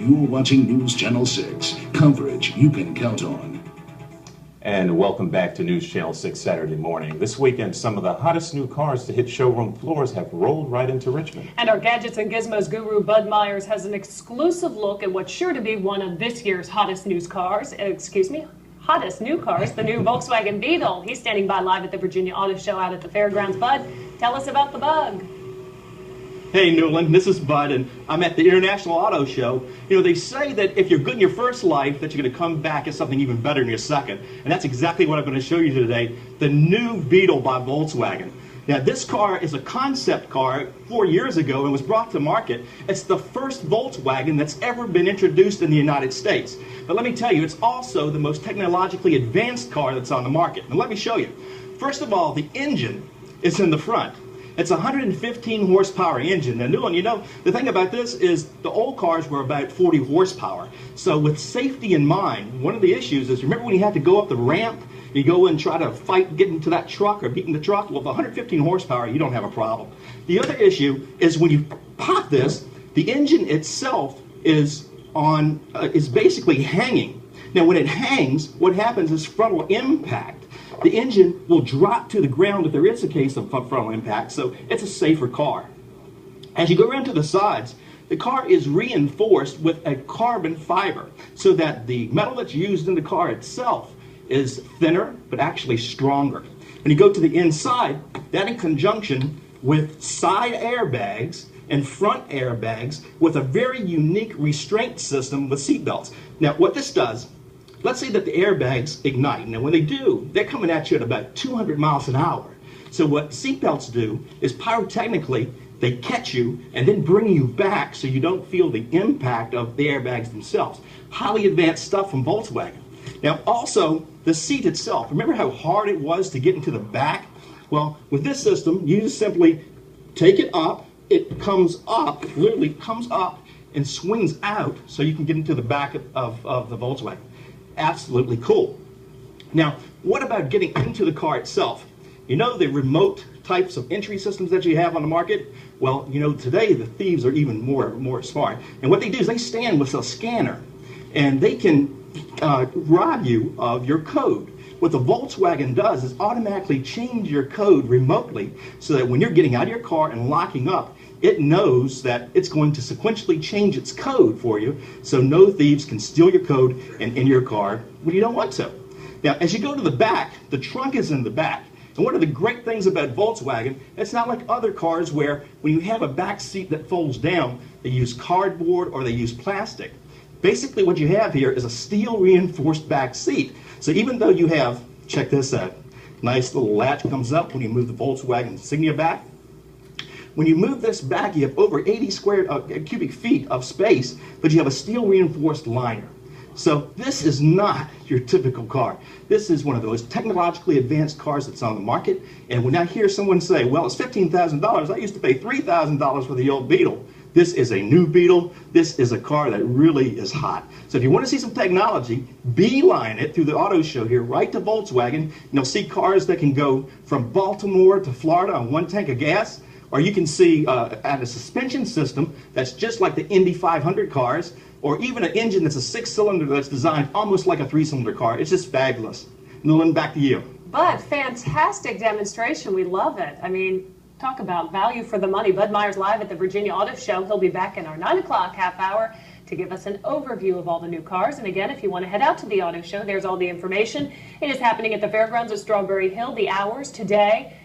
You're watching News Channel 6, coverage you can count on. And welcome back to News Channel 6 Saturday morning. This weekend, some of the hottest new cars to hit showroom floors have rolled right into Richmond. And our Gadgets and Gizmos guru, Bud Myers, has an exclusive look at what's sure to be one of this year's hottest new cars, the new Volkswagen Beetle. He's standing by live at the Virginia Auto Show out at the fairgrounds. Bud, tell us about the bug. Hey Newland, this is Bud, and I'm at the International Auto Show. You know, they say that if you're good in your first life, that you're going to come back as something even better in your second. And that's exactly what I'm going to show you today, the new Beetle by Volkswagen. Now, this car is a concept car 4 years ago and was brought to market. It's the first Volkswagen that's ever been introduced in the United States. But let me tell you, it's also the most technologically advanced car that's on the market. And let me show you. First of all, the engine is in the front. It's a 115 horsepower engine. Now, Newland, you know, the thing about this is the old cars were about 40 horsepower. So with safety in mind, one of the issues is, remember when you had to go up the ramp, you go and try to fight getting to that truck or beating the truck? Well, with 115 horsepower, you don't have a problem. The other issue is when you pop this, the engine itself is basically hanging. Now, when it hangs, what happens is frontal impact. The engine will drop to the ground if there is a case of frontal impact, so it's a safer car. As you go around to the sides, the car is reinforced with a carbon fiber so that the metal that's used in the car itself is thinner but actually stronger. When you go to the inside, that in conjunction with side airbags and front airbags with a very unique restraint system with seat belts. Now, what this does, let's say that the airbags ignite. Now, when they do, they're coming at you at about 200 miles an hour. So what seatbelts do is pyrotechnically, they catch you and then bring you back so you don't feel the impact of the airbags themselves. Highly advanced stuff from Volkswagen. Now, also, the seat itself. Remember how hard it was to get into the back? Well, with this system, you just simply take it up. It comes up, literally comes up and swings out so you can get into the back of the Volkswagen. Absolutely cool. Now, what about getting into the car itself? You know the remote types of entry systems that you have on the market? Well, you know, today the thieves are even more smart. And what they do is they stand with a scanner and they can rob you of your code. What the Volkswagen does is automatically change your code remotely so that when you're getting out of your car and locking up, it knows that it's going to sequentially change its code for you so no thieves can steal your code and in your car when you don't want to. Now, as you go to the back, the trunk is in the back. And one of the great things about Volkswagen, it's not like other cars where when you have a back seat that folds down, they use cardboard or they use plastic. Basically what you have here is a steel reinforced back seat. So even though you have, check this out, nice little latch comes up when you move the Volkswagen insignia back. When you move this back, you have over 80 cubic feet of space, but you have a steel reinforced liner. So this is not your typical car. This is one of those technologically advanced cars that's on the market. And when I hear someone say, well, it's $15,000, I used to pay $3,000 for the old Beetle. This is a new Beetle. This is a car that really is hot. So if you want to see some technology, beeline it through the auto show here, right to Volkswagen. And you'll see cars that can go from Baltimore to Florida on one tank of gas. Or you can see at a suspension system that's just like the Indy 500 cars, or even an engine that's a 6-cylinder that's designed almost like a 3-cylinder car. It's just fabulous. Newland, back to you. Bud, fantastic demonstration. We love it. I mean, talk about value for the money. Bud Myers live at the Virginia Auto Show. He'll be back in our 9 o'clock half hour to give us an overview of all the new cars. And again, if you want to head out to the auto show, there's all the information. It is happening at the fairgrounds of Strawberry Hill. The hours today